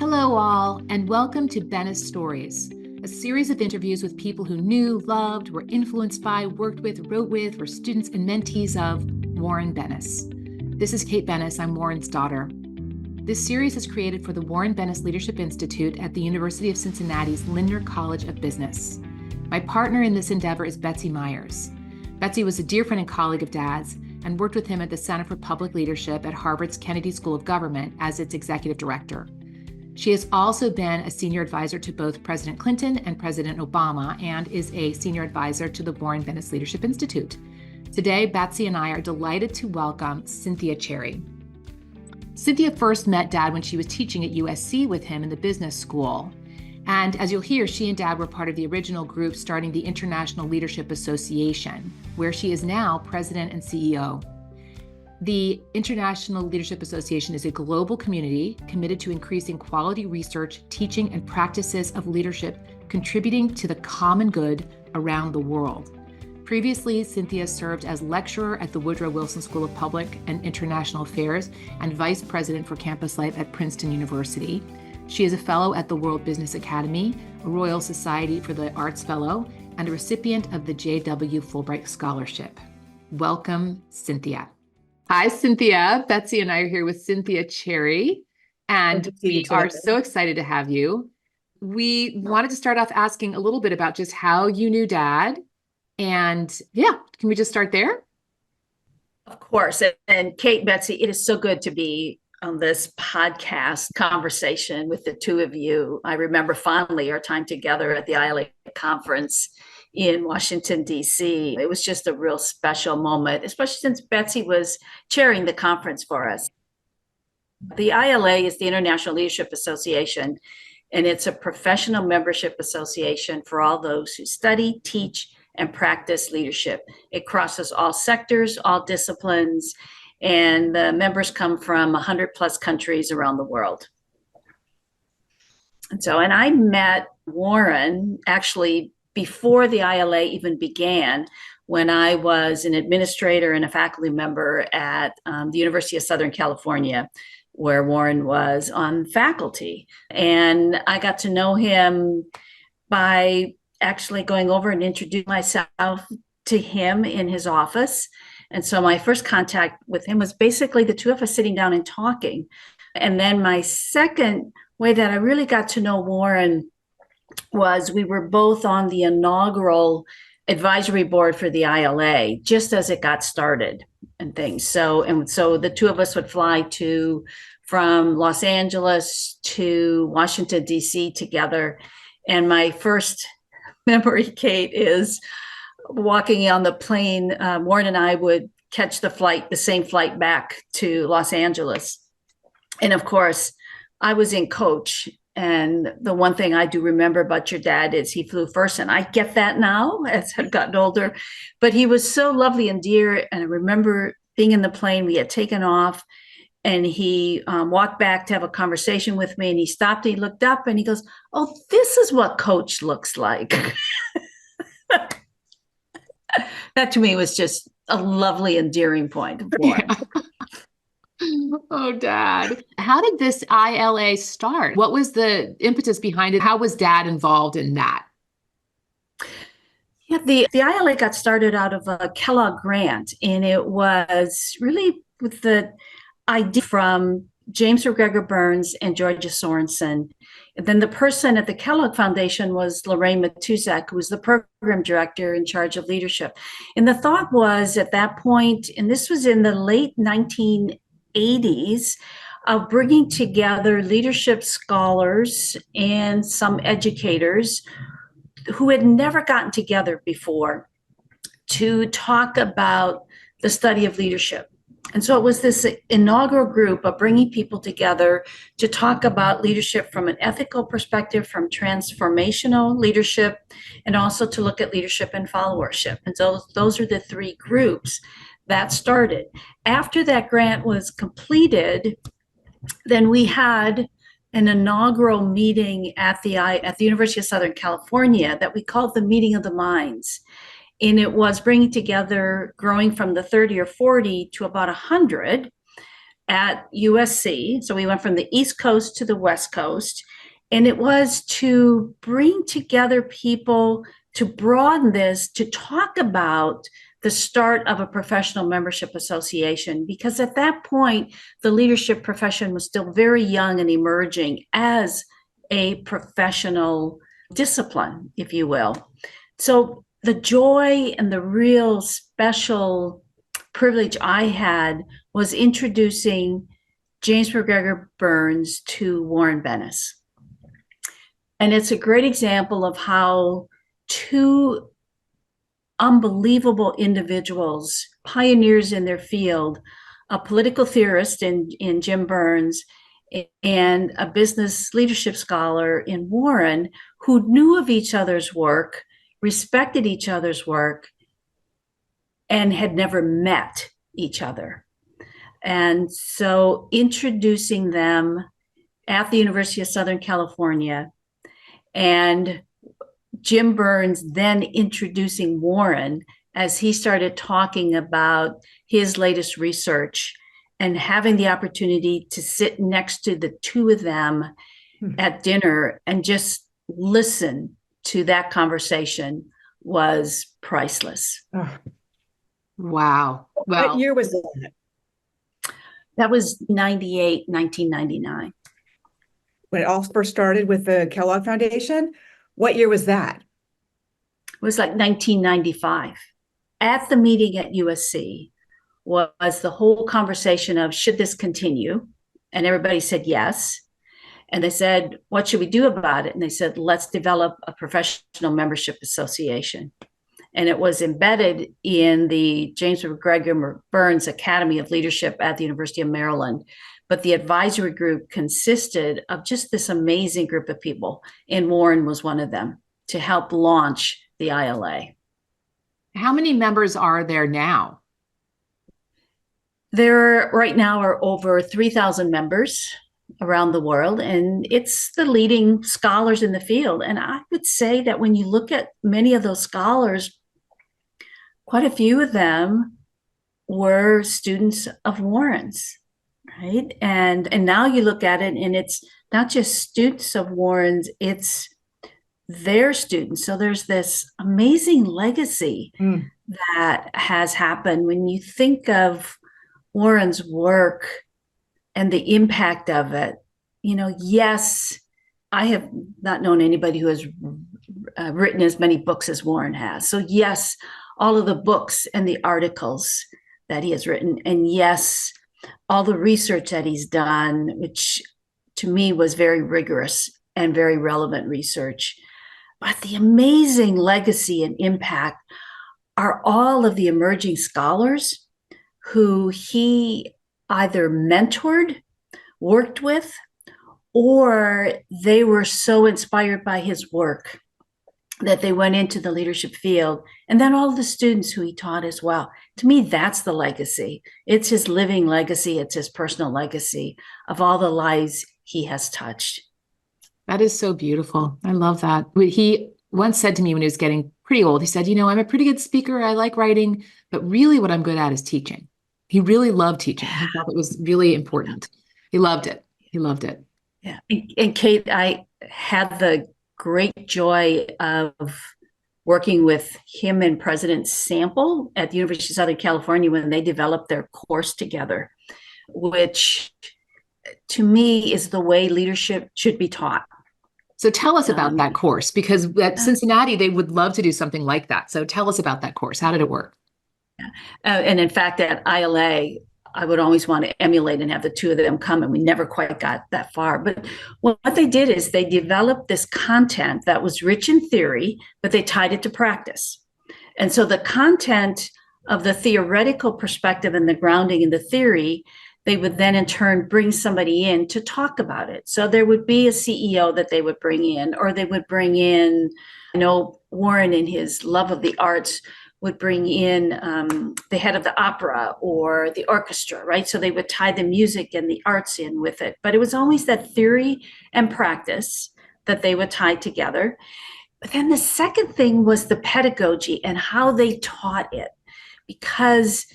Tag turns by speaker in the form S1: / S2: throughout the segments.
S1: Hello, all, and welcome to Bennis Stories, a series of interviews with people who knew, loved, were influenced by, worked with, wrote with, were students and mentees of Warren Bennis. This is Kate Bennis. I'm Warren's daughter. This series is created for the Warren Bennis Leadership Institute at the University of Cincinnati's Lindner College of Business. My partner in this endeavor is Betsy Myers. Betsy was a dear friend and colleague of Dad's and worked with him at the Center for Public Leadership at Harvard's Kennedy School of Government as its executive director. She has also been a senior advisor to both President Clinton and President Obama and is a senior advisor to the Warren Bennis Leadership Institute. Today, Betsy and I are delighted to welcome Cynthia Cherrey. Cynthia first met Dad when she was teaching at USC with him in the business school. And as you'll hear, she and Dad were part of the original group starting the International Leadership Association, where she is now president and CEO. The International Leadership Association is a global community committed to increasing quality research, teaching, and practices of leadership, contributing to the common good around the world. Previously, Cynthia served as lecturer at the Woodrow Wilson School of Public and International Affairs and vice president for campus life at Princeton University. She is a fellow at the World Business Academy, a Royal Society for the Arts Fellow, and a recipient of the J.W. Fulbright Scholarship. Welcome, Cynthia. Hi, Cynthia. Betsy and I are here with Cynthia Cherrey, and we are so excited to have you. We wanted to start off asking a little bit about just how you knew Dad. And can we just start there?
S2: Of course. And Kate, Betsy, it is so good to be on this podcast conversation with the two of you. I remember fondly our time together at the ILA conference in Washington, D.C. It was just a real special moment, especially since Betsy was chairing the conference for us. The ILA is the International Leadership Association, and it's a professional membership association for all those who study, teach, and practice leadership. It crosses all sectors, all disciplines, and the members come from 100 plus countries around the world. And I met Warren actually before the ILA even began, when I was an administrator and a faculty member at the University of Southern California, where Warren was on faculty. And I got to know him by actually going over and introducing myself to him in his office. And so my first contact with him was basically the two of us sitting down and talking. And then my second way that I really got to know Warren was we were both on the inaugural advisory board for the ILA, just as it got started and things. So the two of us would fly from Los Angeles to Washington, D.C. together. And my first memory, Kate, is walking on the plane. Warren and I would catch the same flight back to Los Angeles. And of course, I was in coach. And the one thing I do remember about your dad is he flew first. And I get that now as I've gotten older. But he was so lovely and dear. And I remember being in the plane, we had taken off. And he walked back to have a conversation with me. And he stopped, he looked up and he goes, "Oh, this is what coach looks like." That to me was just a lovely, endearing point.
S1: Yeah. Oh, Dad. How did this ILA start? What was the impetus behind it? How was Dad involved in that?
S2: Yeah, the ILA got started out of a Kellogg grant, and it was really with the idea from James McGregor Burns and Georgia Sorensen. And then the person at the Kellogg Foundation was Lorraine Matuzak, who was the program director in charge of leadership. And the thought was at that point, and this was in the late 1980s, of bringing together leadership scholars and some educators who had never gotten together before to talk about the study of leadership. And so it was this inaugural group of bringing people together to talk about leadership from an ethical perspective, from transformational leadership, and also to look at leadership and followership. And so those are the three groups that started. After that grant was completed, then we had an inaugural meeting at the University of Southern California that we called the Meeting of the Minds. And it was bringing together, growing from the 30 or 40 to about 100 at USC. So we went from the East Coast to the West Coast. And it was to bring together people to broaden this, to talk about the start of a professional membership association, because at that point, the leadership profession was still very young and emerging as a professional discipline, if you will. So the joy and the real special privilege I had was introducing James McGregor Burns to Warren Bennis. And it's a great example of how two unbelievable individuals, pioneers in their field, a political theorist in Jim Burns and a business leadership scholar in Warren, who knew of each other's work, respected each other's work, and had never met each other. And so introducing them at the University of Southern California, and Jim Burns then introducing Warren as he started talking about his latest research, and having the opportunity to sit next to the two of them at dinner and just listen to that conversation was priceless.
S1: Oh. Wow.
S3: Well, what year was that?
S2: That was 1999.
S3: When it all first started with the Kellogg Foundation? What year was that?
S2: It was like 1995. At the meeting at USC was the whole conversation of, should this continue? And everybody said yes. And they said, what should we do about it? And they said, let's develop a professional membership association. And it was embedded in the James McGregor Burns Academy of Leadership at the University of Maryland. But the advisory group consisted of just this amazing group of people, and Warren was one of them, to help launch the ILA.
S1: How many members are there now?
S2: There right now are over 3,000 members around the world, and it's the leading scholars in the field. And I would say that when you look at many of those scholars, quite a few of them were students of Warren's, right? And now you look at it, and it's not just students of Warren's, it's their students. So there's this amazing legacy that has happened when you think of Warren's work and the impact of it. You know, yes, I have not known anybody who has written as many books as Warren has. So yes, all of the books and the articles that he has written, and yes, all the research that he's done, which to me was very rigorous and very relevant research. But the amazing legacy and impact are all of the emerging scholars who he either mentored, worked with, or they were so inspired by his work that they went into the leadership field. And then all of the students who he taught as well. To me, that's the legacy. It's his living legacy. It's his personal legacy of all the lives he has touched.
S1: That is so beautiful. I love that. He once said to me when he was getting pretty old, he said, you know, I'm a pretty good speaker. I like writing, but really what I'm good at is teaching. He really loved teaching. He thought it was really important. He loved it. He loved it.
S2: Yeah. And Kate, I had the great joy of working with him and President Sample at the University of Southern California when they developed their course together, which to me is the way leadership should be taught.
S1: So tell us about that course, because at Cincinnati, they would love to do something like that. So tell us about that course. How did it work?
S2: And in fact, at ILA, I would always want to emulate and have the two of them come, and we never quite got that far. But what they did is they developed this content that was rich in theory, but they tied it to practice. And so the content of the theoretical perspective and the grounding in the theory, they would then in turn bring somebody in to talk about it. So there would be a CEO that they would bring in, or they would bring in, you know, Warren in his love of the arts would bring in the head of the opera or the orchestra, right? So they would tie the music and the arts in with it. But it was always that theory and practice that they would tie together. But then the second thing was the pedagogy and how they taught it, because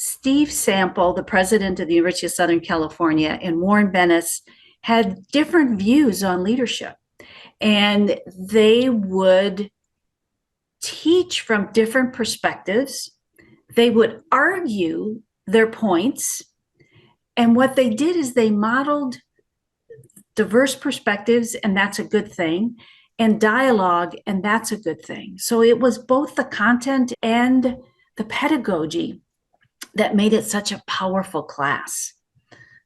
S2: Steve Sample, the president of the University of Southern California, and Warren Bennis had different views on leadership. And they would teach from different perspectives. They would argue their points. And what they did is they modeled diverse perspectives, and that's a good thing, and dialogue, and that's a good thing. So it was both the content and the pedagogy that made it such a powerful class.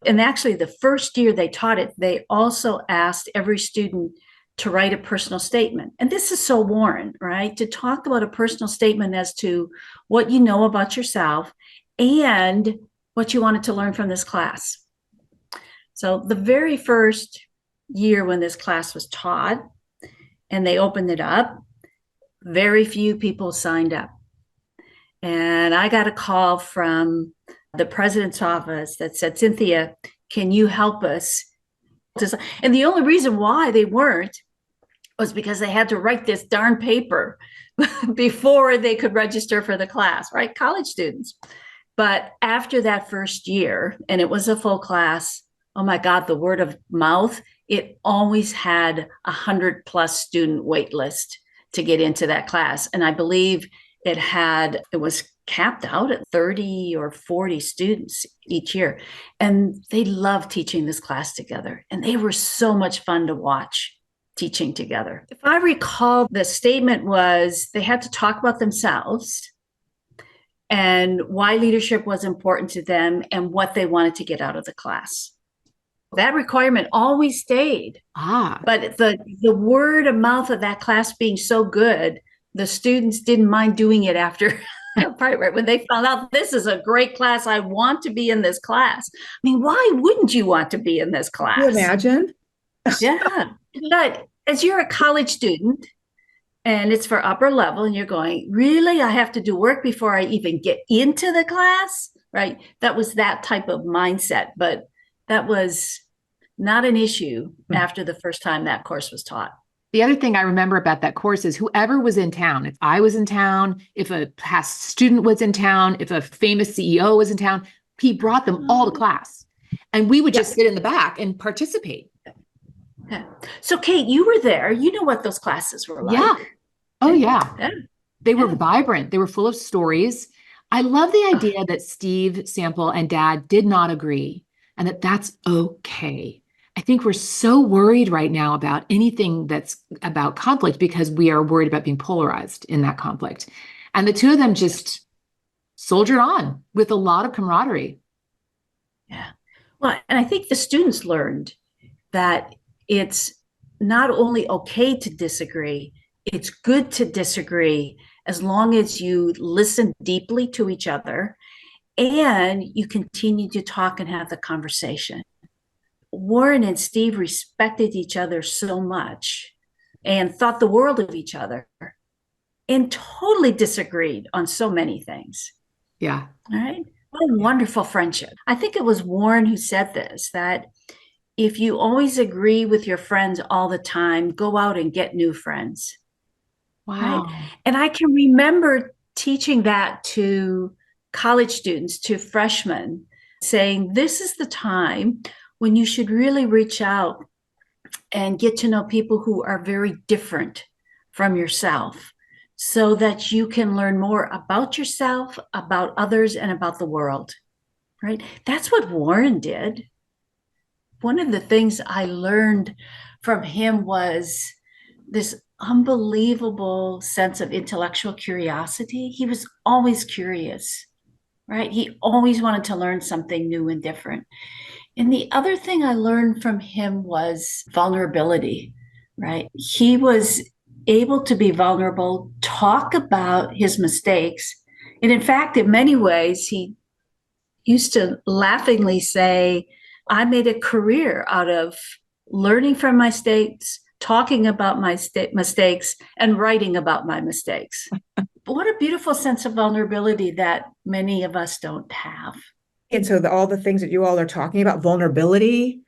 S2: And actually, the first year they taught it, they also asked every student to write a personal statement. And this is so Warren, right? To talk about a personal statement as to what you know about yourself and what you wanted to learn from this class. So the very first year when this class was taught and they opened it up, very few people signed up. And I got a call from the president's office that said, Cynthia, can you help us? And the only reason why they weren't was because they had to write this darn paper before they could register for the class, right? College students. But after that first year, and it was a full class, oh my God, the word of mouth, it always had 100+ student wait list to get into that class. And I believe it was capped out at 30 or 40 students each year. And they loved teaching this class together. And they were so much fun to watch teaching together. If I recall, the statement was they had to talk about themselves and why leadership was important to them and what they wanted to get out of the class. That requirement always stayed. But the word of mouth of that class being so good, the students didn't mind doing it after. Right, when they found out this is a great class, I want to be in this class. I mean, why wouldn't you want to be in this class?
S3: Can you imagine?
S2: Yeah. But as you're a college student and it's for upper level and you're going, really, I have to do work before I even get into the class, right? That was that type of mindset, but that was not an issue after the first time that course was taught.
S1: The other thing I remember about that course is whoever was in town, if I was in town, if a past student was in town, if a famous CEO was in town, he brought them all to class. And we would just sit in the back and participate.
S2: Okay. So Kate, you were there. You know what those classes were like.
S1: Yeah. Oh, yeah. They were vibrant. They were full of stories. I love the idea that Steve Sample and Dad did not agree and that that's okay. I think we're so worried right now about anything that's about conflict because we are worried about being polarized in that conflict. And the two of them just soldiered on with a lot of camaraderie.
S2: Yeah. Well, and I think the students learned that it's not only okay to disagree, it's good to disagree as long as you listen deeply to each other and you continue to talk and have the conversation. Warren and Steve respected each other so much and thought the world of each other and totally disagreed on so many things.
S1: Yeah.
S2: All right. What a wonderful friendship. I think it was Warren who said this, that if you always agree with your friends all the time, go out and get new friends.
S1: Wow.
S2: Right? And I can remember teaching that to college students, to freshmen, saying this is the time when you should really reach out and get to know people who are very different from yourself so that you can learn more about yourself, about others, and about the world, right? That's what Warren did. One of the things I learned from him was this unbelievable sense of intellectual curiosity. He was always curious, right? He always wanted to learn something new and different. And the other thing I learned from him was vulnerability, right? He was able to be vulnerable, talk about his mistakes. And in fact, in many ways, he used to laughingly say, I made a career out of learning from my mistakes, talking about my mistakes, and writing about my mistakes. What a beautiful sense of vulnerability that many of us don't have.
S3: And so all the things that you all are talking about, vulnerability,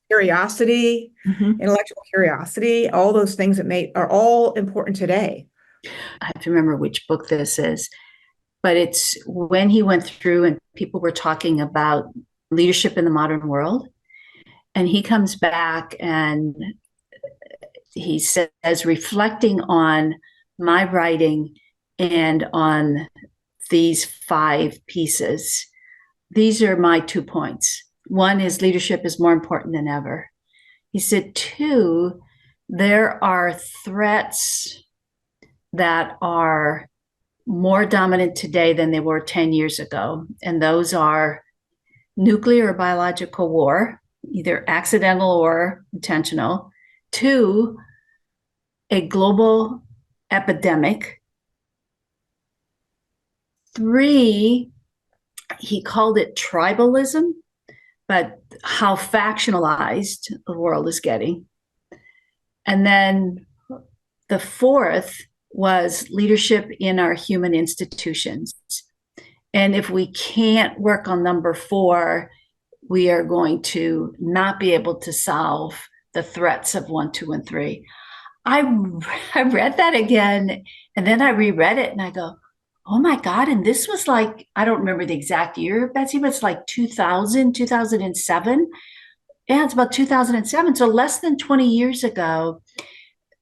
S3: curiosity, intellectual curiosity, all those things that are all important today.
S2: I have to remember which book this is. but it's when he went through and people were talking about leadership in the modern world. And he comes back and he says, reflecting on my writing and on these 5 pieces, these are my 2 points. One is leadership is more important than ever. He said, 2, there are threats that are more dominant today than they were 10 years ago. And those are nuclear or biological war, either accidental or intentional. 2, a global epidemic. 3, he called it tribalism, but how factionalized the world is getting. And then the 4th was leadership in our human institutions. And if we can't work on number 4, we are going to not be able to solve the threats of 1, 2, and 3. I read that again, and then I reread it, and I go, oh my God. And this was like, I don't remember the exact year, Betsy, but it's like 2000, 2007. Yeah, it's about 2007. So less than 20 years ago,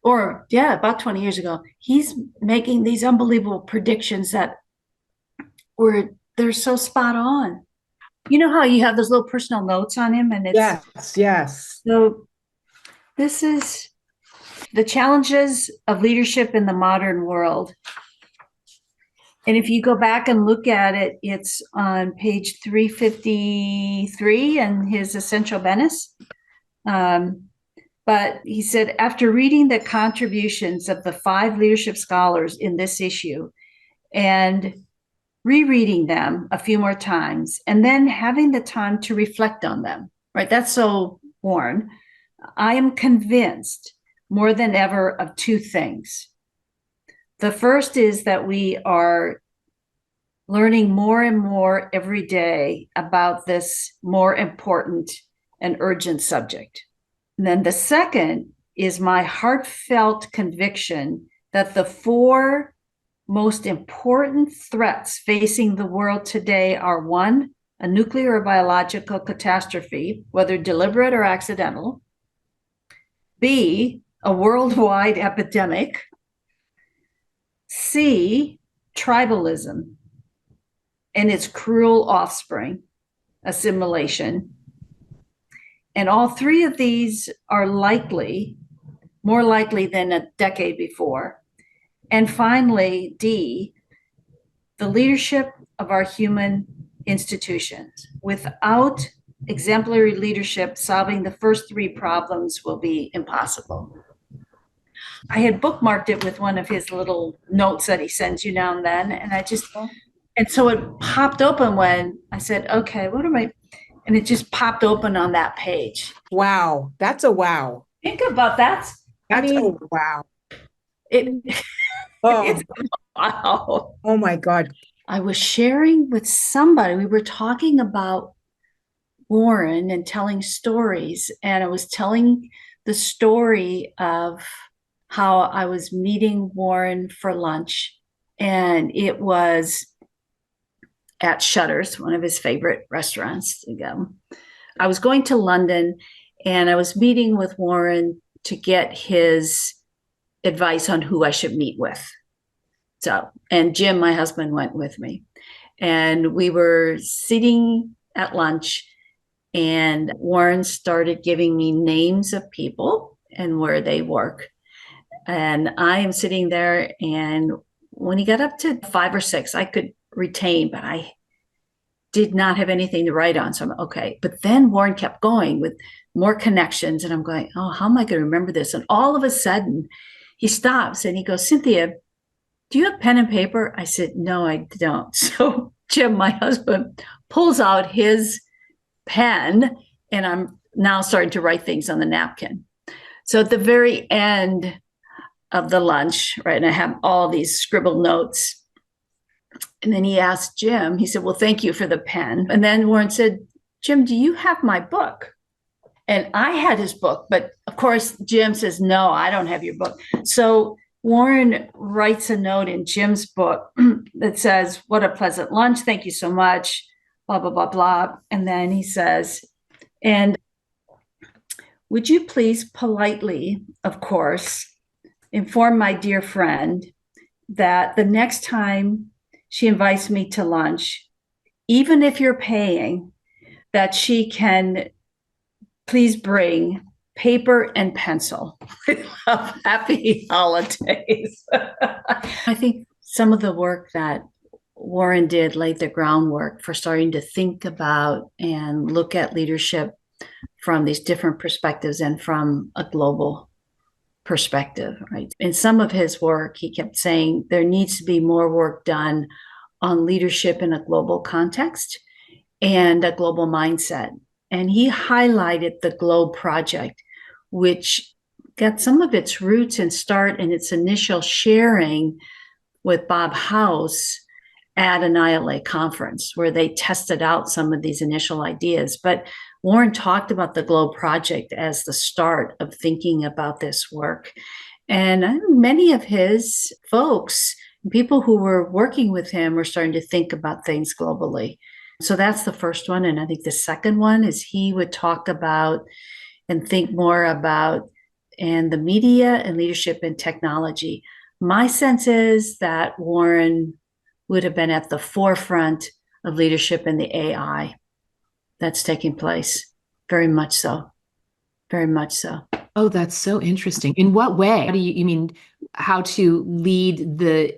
S2: or yeah, about 20 years ago, he's making these unbelievable predictions that they're so spot on. You know how you have those little personal notes on him, and it's
S3: yes.
S2: So this is the challenges of leadership in the modern world. And if you go back and look at it, it's on page 353 in his Essential Bennis. But he said, after reading the contributions of the 5 leadership scholars in this issue and rereading them a few more times, and then having the time to reflect on them, right? That's so Warren. I am convinced more than ever of 2 things. The first is that we are learning more and more every day about this more important and urgent subject. And then the second is my heartfelt conviction that the 4 most important threats facing the world today are: 1, a nuclear or biological catastrophe, whether deliberate or accidental; B, a worldwide epidemic; C, tribalism and its cruel offspring, assimilation. And all 3 of these are more likely than a decade before. And finally, D, the leadership of our human institutions. Without exemplary leadership, solving the first 3 problems will be impossible. I had bookmarked it with one of his little notes that he sends you now and then. And so it popped open when I said, okay, and it just popped open on that page.
S3: Wow. That's a wow.
S2: Think about that.
S3: That's a wow.
S2: It's wow.
S3: Oh my God.
S2: I was sharing with somebody, we were talking about Warren and telling stories, and I was telling the story of how I was meeting Warren for lunch, and it was at Shutters, one of his favorite restaurants to go. I was going to London, and I was meeting with Warren to get his advice on who I should meet with. So, and Jim, my husband, went with me, and we were sitting at lunch, and Warren started giving me names of people and where they work. And I am sitting there, and when he got up to 5 or 6, I could retain, but I did not have anything to write on. So I'm okay. But then Warren kept going with more connections, and I'm going, oh, how am I going to remember this? And all of a sudden he stops and he goes, Cynthia, do you have pen and paper? I said, no, I don't. So Jim, my husband, pulls out his pen, and I'm now starting to write things on the napkin. So at the very end of the lunch, right, and I have all these scribbled notes. And then he asked Jim, he said, well, thank you for the pen. And then Warren said, Jim, do you have my book? And I had his book, but of course, Jim says, no, I don't have your book. So Warren writes a note in Jim's book that says, "What a pleasant lunch. Thank you so much." Blah, blah, blah, blah. And then he says, "And would you please politely, of course, inform my dear friend that the next time she invites me to lunch, even if you're paying, that she can please bring paper and pencil. Happy holidays." I think some of the work that Warren did laid the groundwork for starting to think about and look at leadership from these different perspectives and from a global perspective, right? In some of his work, he kept saying there needs to be more work done on leadership in a global context and a global mindset. And he highlighted the Globe Project, which got some of its roots and start in its initial sharing with Bob House at an ILA conference where they tested out some of these initial ideas. But Warren talked about the Globe Project as the start of thinking about this work. And many of his folks, people who were working with him, were starting to think about things globally. So that's the first one. And I think the second one is he would talk about and think more about and the media and leadership and technology. My sense is that Warren would have been at the forefront of leadership in the AI that's taking place. Very much so. Very much so.
S1: Oh, that's so interesting. In what way? How do you mean how to lead the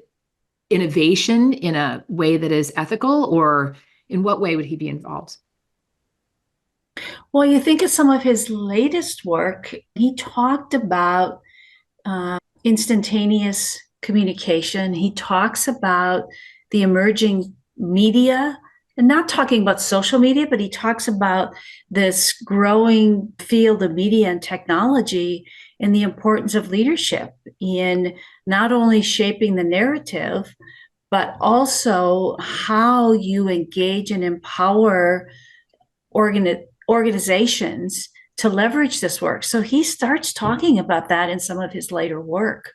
S1: innovation in a way that is ethical, or in what way would he be involved?
S2: Well, you think of some of his latest work, he talked about instantaneous communication. He talks about the emerging media, and not talking about social media, but he talks about this growing field of media and technology and the importance of leadership in not only shaping the narrative, but also how you engage and empower organizations to leverage this work. So he starts talking about that in some of his later work.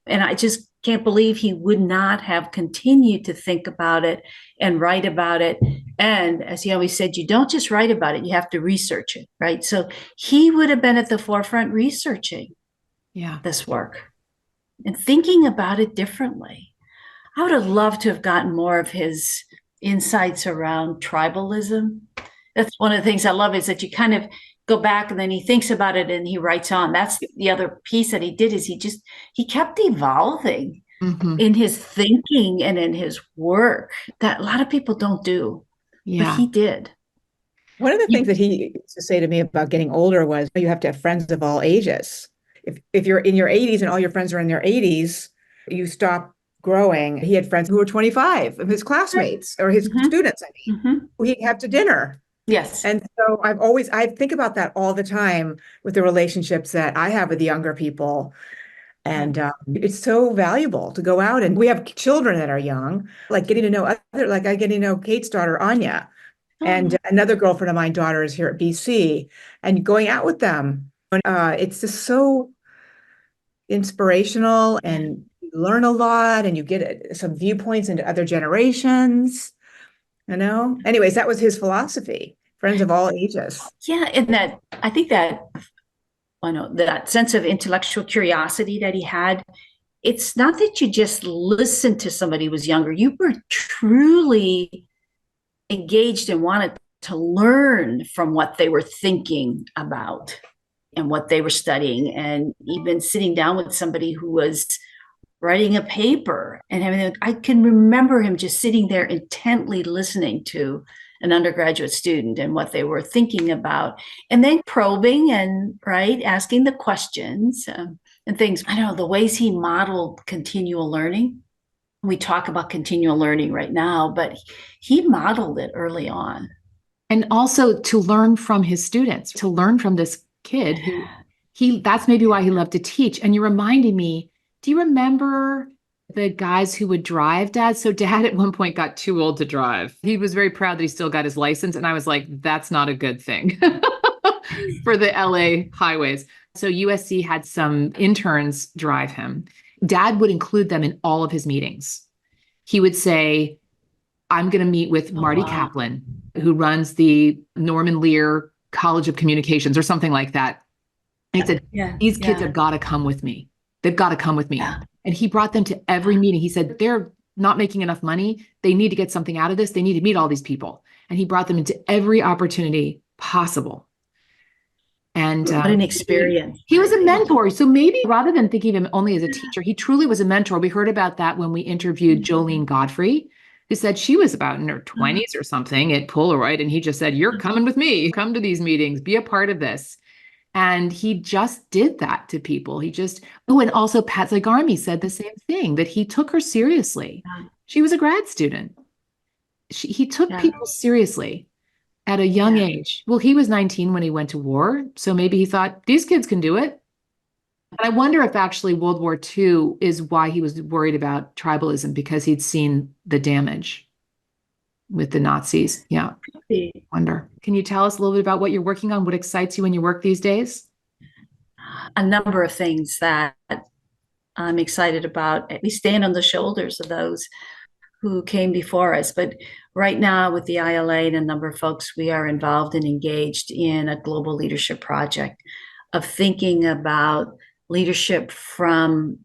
S2: And I just can't believe he would not have continued to think about it and write about it. And as he always said, you don't just write about it, you have to research it, right? So he would have been at the forefront researching this work and thinking about it differently. I would have loved to have gotten more of his insights around tribalism. That's one of the things I love, is that you kind of go back and then he thinks about it and he writes on. That's the other piece that he did, is he kept evolving in his thinking and in his work that a lot of people don't do. But he did.
S3: One of the things that he used to say to me about getting older was, you have to have friends of all ages. If you're in your 80s and all your friends are in their 80s, you stop growing. He had friends who were 25 of his classmates or his students, who he'd have to dinner.
S2: Yes.
S3: And so I think about that all the time with the relationships that I have with the younger people. And it's so valuable to go out, and we have children that are young, like getting to know like I get to know Kate's daughter, Anya, and another girlfriend of mine, daughter, is here at BC, and going out with them. It's just so inspirational, and you learn a lot, and you get some viewpoints into other generations. Anyways, that was his philosophy. Friends of all ages.
S2: Yeah, and I think that that sense of intellectual curiosity that he had, it's not that you just listened to somebody who was younger. You were truly engaged and wanted to learn from what they were thinking about and what they were studying, and even sitting down with somebody who was writing a paper and having, I can remember him just sitting there intently listening to an undergraduate student and what they were thinking about, and then probing and asking the questions and things. I don't know, the ways he modeled continual learning. We talk about continual learning right now, but he modeled it early on.
S1: And also to learn from his students, to learn from this kid who that's maybe why he loved to teach. And you're reminding me, do you remember the guys who would drive, Dad? So Dad at one point got too old to drive. He was very proud that he still got his license. And I was like, that's not a good thing for the LA highways. So USC had some interns drive him. Dad would include them in all of his meetings. He would say, I'm going to meet with Marty Kaplan, who runs the Norman Lear College of Communications or something like that. And he said, these kids have got to come with me. They've got to come with me. Yeah. And he brought them to every meeting. He said, they're not making enough money. They need to get something out of this. They need to meet all these people. And he brought them into every opportunity possible. And
S2: what an experience.
S1: He was a mentor. So maybe rather than thinking of him only as a teacher, he truly was a mentor. We heard about that when we interviewed Jolene Godfrey, who said she was about in her 20s or something at Polaroid. And he just said, you're coming with me. Come to these meetings. Be a part of this. And he just did that to people. He just, and also Pat Zygarmi said the same thing, that he took her seriously. She was a grad student. He took people seriously at a young age. Well, he was 19 when he went to war. So maybe he thought, these kids can do it. And I wonder if actually World War II is why he was worried about tribalism, because he'd seen the damage with the Nazis. Yeah. Wonder. Can you tell us a little bit about what you're working on? What excites you in your work these days?
S2: A number of things that I'm excited about, at least stand on the shoulders of those who came before us. But right now with the ILA and a number of folks, we are involved and engaged in a global leadership project of thinking about leadership from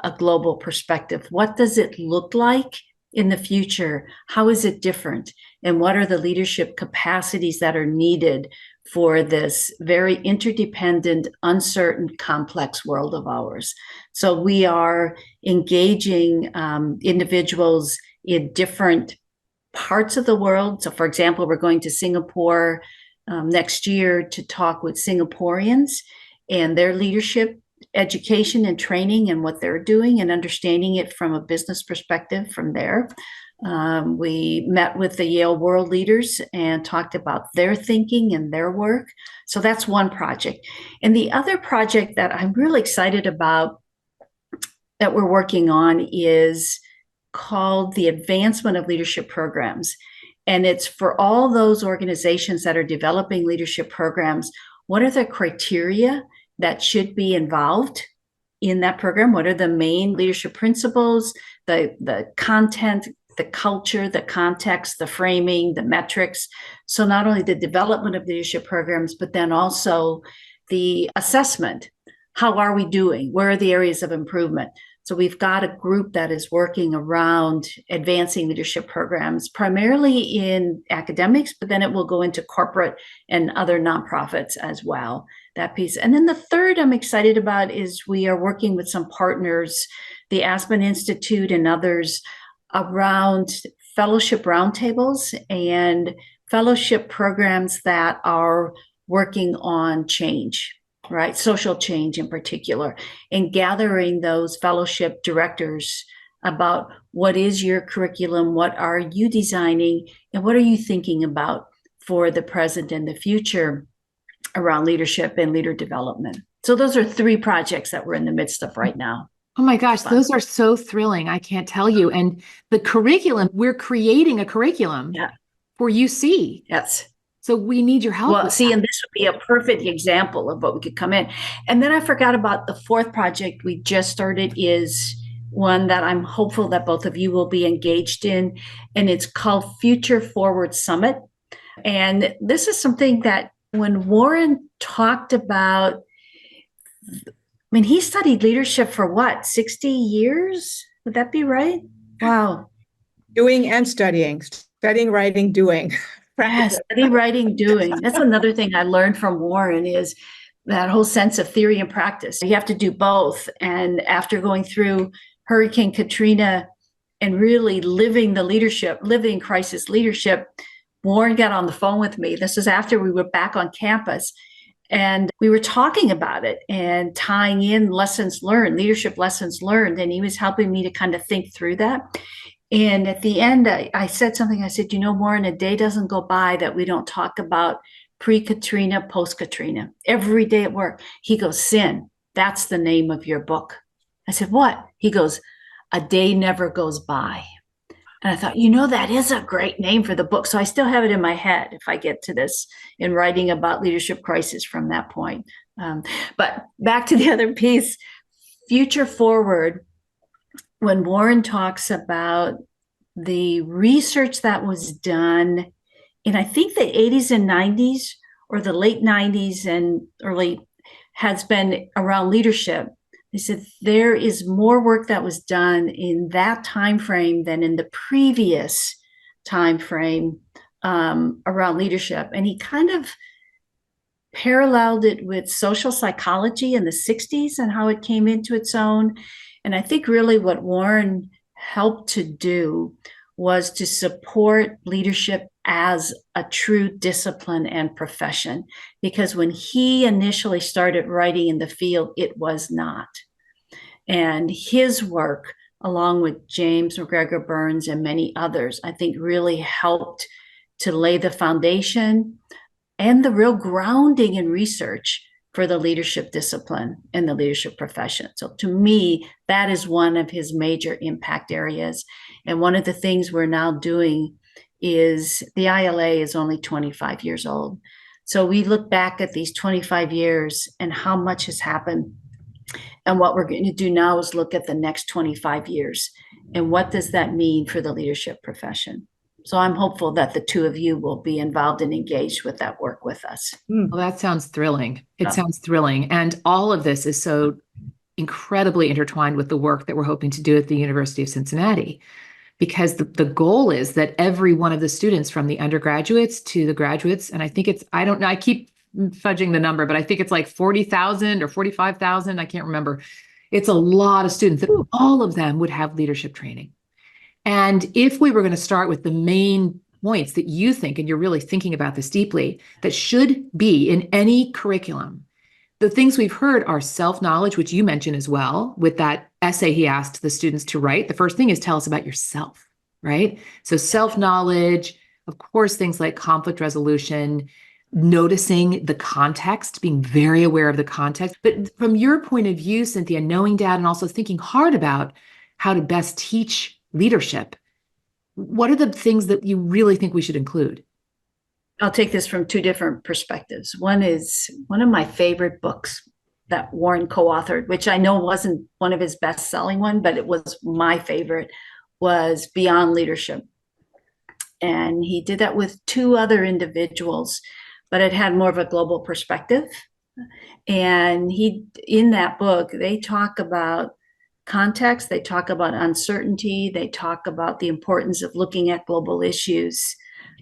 S2: a global perspective. What does it look like in the future? How is it different? And what are the leadership capacities that are needed for this very interdependent, uncertain, complex world of ours? So we are engaging individuals in different parts of the world. So for example, we're going to Singapore next year to talk with Singaporeans and their leadership education and training and what they're doing and understanding it from a business perspective from there. We met with the Yale world leaders and talked about their thinking and their work. So that's one project. And the other project that I'm really excited about that we're working on is called the Advancement of Leadership Programs. And it's for all those organizations that are developing leadership programs. What are the criteria that should be involved in that program? What are the main leadership principles, the content, the culture, the context, the framing, the metrics? So not only the development of leadership programs, but then also the assessment. How are we doing? Where are the areas of improvement? So we've got a group that is working around advancing leadership programs, primarily in academics, but then it will go into corporate and other nonprofits as well, that piece. And then the third I'm excited about is we are working with some partners, the Aspen Institute and others, around fellowship roundtables and fellowship programs that are working on change. Right, social change in particular, and gathering those fellowship directors about what is your curriculum, what are you designing, and what are you thinking about for the present and the future around leadership and leader development. So those are three projects that we're in the midst of right now.
S1: Oh my gosh, those are so thrilling. I can't tell you. And the curriculum, we're creating a curriculum for UC.
S2: Yes.
S1: So we need your help.
S2: Well, see, and this would be a perfect example of what we could come in. And then I forgot about the fourth project we just started, is one that I'm hopeful that both of you will be engaged in. And it's called Future Forward Summit. And this is something that when Warren talked about, I mean, he studied leadership for what, 60 years? Would that be right? Wow.
S3: Doing and studying, writing, doing.
S2: Yes, study, writing, doing. That's another thing I learned from Warren, is that whole sense of theory and practice. You have to do both. And after going through Hurricane Katrina and really living crisis leadership, Warren got on the phone with me. This was after we were back on campus. And we were talking about it and tying in lessons learned, leadership lessons learned. And he was helping me to kind of think through that. And at the end, I said something. I said, Warren, a day doesn't go by that we don't talk about pre-Katrina, post-Katrina. Every day at work. He goes, Sin, that's the name of your book. I said, what? He goes, A Day Never Goes By. And I thought, that is a great name for the book. So I still have it in my head if I get to this in writing about leadership crisis from that point. But back to the other piece, Future Forward when Warren talks about the research that was done in, I think, the 80s and 90s, or the late 90s and early, has been around leadership. They said there is more work that was done in that time frame than in the previous time frame around leadership. And he kind of paralleled it with social psychology in the 60s and how it came into its own. And I think really what Warren helped to do was to support leadership as a true discipline and profession. Because when he initially started writing in the field, it was not. And his work, along with James McGregor Burns and many others, I think really helped to lay the foundation and the real grounding in research for the leadership discipline and the leadership profession. So to me, that is one of his major impact areas. And one of the things we're now doing is the ILA is only 25 years old. So we look back at these 25 years and how much has happened. And what we're going to do now is look at the next 25 years. And what does that mean for the leadership profession? So I'm hopeful that the two of you will be involved and engaged with that work with us.
S1: Well, that sounds thrilling. It sounds thrilling. And all of this is so incredibly intertwined with the work that we're hoping to do at the University of Cincinnati, because the goal is that every one of the students, from the undergraduates to the graduates, and I think it's, I don't know, I keep fudging the number, but I think it's like 40,000 or 45,000. I can't remember. It's a lot of students, that all of them would have leadership training. And if we were going to start with the main points that you think, and you're really thinking about this deeply, that should be in any curriculum, the things we've heard are self-knowledge, which you mentioned as well, with that essay he asked the students to write. The first thing is tell us about yourself, right? So self-knowledge, of course, things like conflict resolution, noticing the context, being very aware of the context. But from your point of view, Cynthia, knowing dad and also thinking hard about how to best teach leadership, what are the things that you really think we should include?
S2: I'll take this from two different perspectives. One is one of my favorite books that Warren co-authored, which I know wasn't one of his best-selling one, but it was my favorite, was Beyond Leadership. And he did that with two other individuals, but it had more of a global perspective. And in that book, they talk about context, they talk about uncertainty, they talk about the importance of looking at global issues,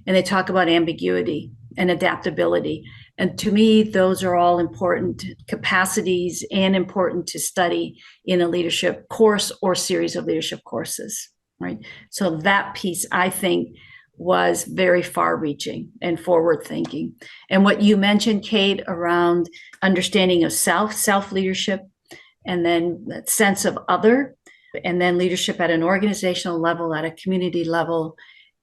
S2: and they talk about ambiguity and adaptability. And to me, those are all important capacities and important to study in a leadership course or series of leadership courses, right? So that piece, I think, was very far-reaching and forward-thinking. And what you mentioned, Kate, around understanding of self-leadership, and then that sense of other, and then leadership at an organizational level, at a community level,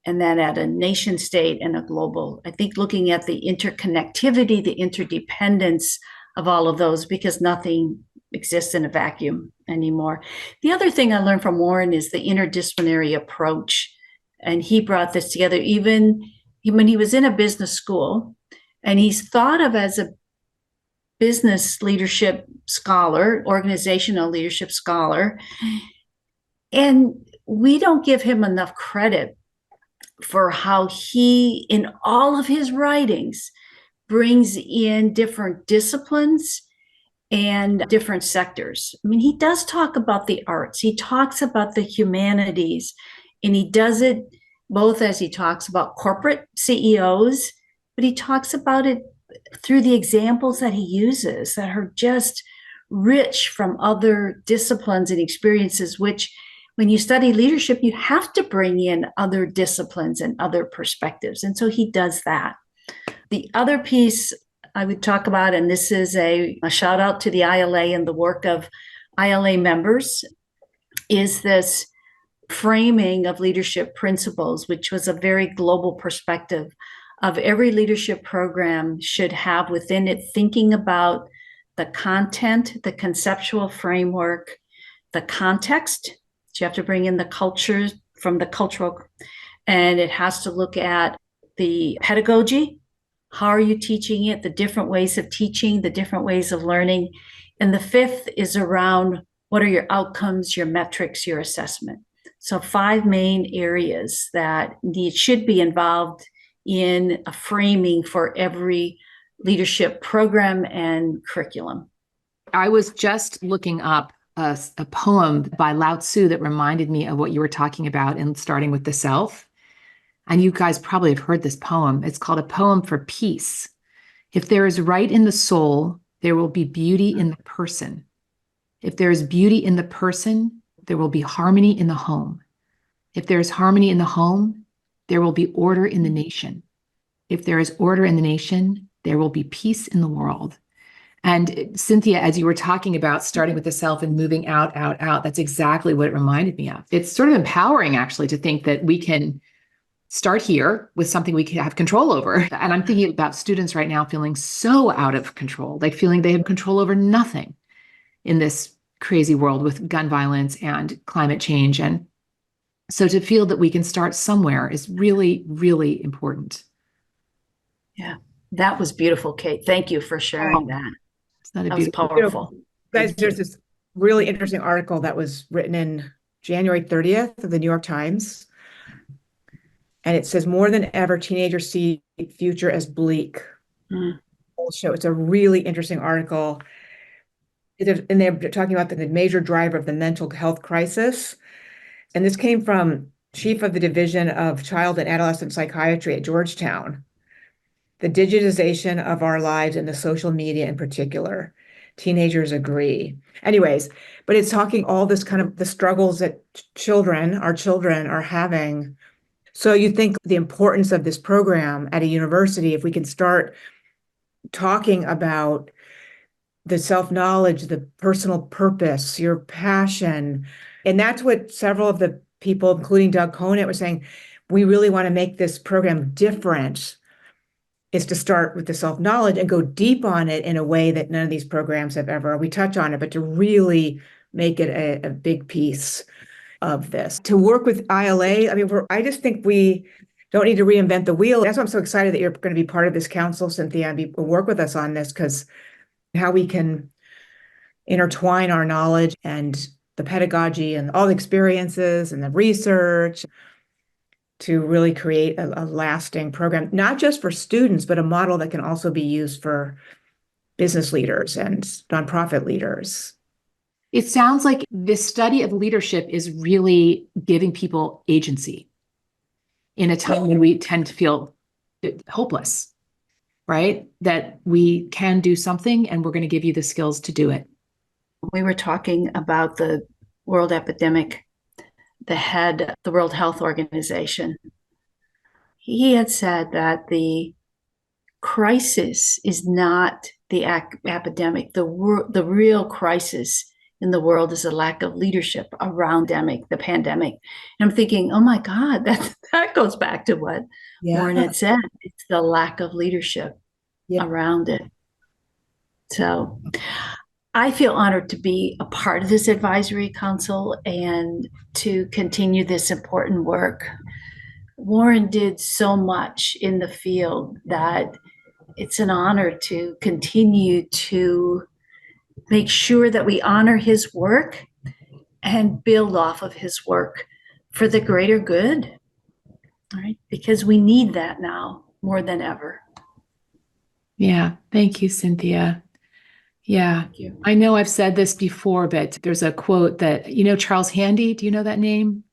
S2: and then at a nation state and a global. I think looking at the interconnectivity, the interdependence of all of those, because nothing exists in a vacuum anymore. The other thing I learned from Warren is the interdisciplinary approach. And he brought this together even when he was in a business school, and he's thought of as a business leadership scholar, organizational leadership scholar. And we don't give him enough credit for how he, in all of his writings, brings in different disciplines and different sectors. I mean, he does talk about the arts, he talks about the humanities, and he does it both as he talks about corporate CEOs, but he talks about it through the examples that he uses that are just rich from other disciplines and experiences, which when you study leadership, you have to bring in other disciplines and other perspectives. And so he does that. The other piece I would talk about, and this is a shout out to the ILA and the work of ILA members, is this framing of leadership principles, which was a very global perspective of every leadership program should have within it, thinking about the content, the conceptual framework, the context. So you have to bring in the culture from the cultural, and it has to look at the pedagogy. How are you teaching it? The different ways of teaching, the different ways of learning. And the fifth is around what are your outcomes, your metrics, your assessment. So 5 main areas that should be involved in a framing for every leadership program and curriculum.
S1: I was just looking up a poem by Lao Tzu that reminded me of what you were talking about in starting with the self. And you guys probably have heard this poem. It's called A Poem for Peace. If there is right in the soul, there will be beauty in the person. If there is beauty in the person, there will be harmony in the home. If there is harmony in the home, there will be order in the nation. If there is order in the nation, there will be peace in the world. And Cynthia, as you were talking about starting with the self and moving out, that's exactly what it reminded me of. It's sort of empowering, actually, to think that we can start here with something we can have control over. And I'm thinking about students right now feeling so out of control, like feeling they have control over nothing in this crazy world with gun violence and climate change. And so to feel that we can start somewhere is really, really important.
S2: Yeah, that was beautiful, Kate. Thank you for sharing that.
S1: That
S2: was powerful.
S3: Guys, there's this really interesting article that was written in January 30th of the New York Times. And it says, more than ever, teenagers see future as bleak. So it's a really interesting article. And they're talking about the major driver of the mental health crisis. And this came from chief of the Division of Child and Adolescent Psychiatry at Georgetown. The digitization of our lives and the social media in particular. Teenagers agree. Anyways, but it's talking all this kind of the struggles that our children are having. So you think the importance of this program at a university, if we can start talking about the self-knowledge, the personal purpose, your passion. And that's what several of the people, including Doug Conant, were saying, we really want to make this program different, is to start with the self-knowledge and go deep on it in a way that none of these programs have ever. We touch on it, but to really make it a big piece of this. To work with ILA, I mean, I just think we don't need to reinvent the wheel. That's why I'm so excited that you're going to be part of this council, Cynthia, and work with us on this, because how we can intertwine our knowledge and the pedagogy and all the experiences and the research to really create a lasting program, not just for students, but a model that can also be used for business leaders and nonprofit leaders.
S1: It sounds like this study of leadership is really giving people agency in a time when we tend to feel hopeless, right? That we can do something and we're going to give you the skills to do it.
S2: We were talking about the world epidemic, the head of the World Health Organization. He had said that the crisis is not the epidemic. The real crisis in the world is a lack of leadership around the pandemic. And I'm thinking, oh my God, that goes back to what Warren had said. It's the lack of leadership around it. So I feel honored to be a part of this advisory council and to continue this important work. Warren did so much in the field that it's an honor to continue to make sure that we honor his work and build off of his work for the greater good, right? Because we need that now more than ever.
S1: Yeah. Thank you, Cynthia. Yeah. Thank you. I know I've said this before, but there's a quote that, Charles Handy, do you know that name?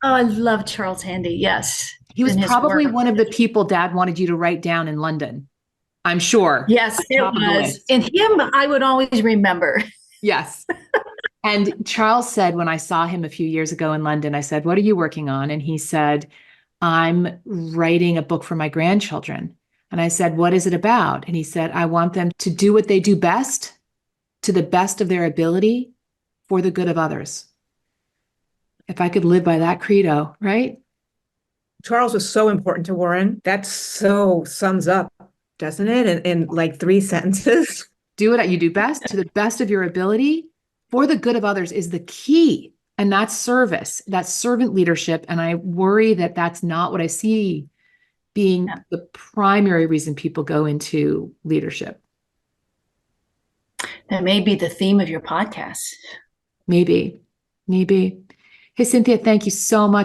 S2: Oh, I love Charles Handy. Yes.
S1: He was probably one of the people Dad wanted you to write down in London. I'm sure.
S2: Yes, it was. And him, I would always remember.
S1: Yes. And Charles said, when I saw him a few years ago in London, I said, what are you working on? And he said, I'm writing a book for my grandchildren. And I said, what is it about? And he said, I want them to do what they do best, to the best of their ability, for the good of others. If I could live by that credo, right?
S3: Charles was so important to Warren. That so sums up, doesn't it? In like 3 sentences.
S1: Do what you do best, to the best of your ability, for the good of others is the key. And that's service, that's servant leadership. And I worry that that's not what I see being the primary reason people go into leadership.
S2: That may be the theme of your podcast.
S1: Maybe. Hey, Cynthia, thank you so much.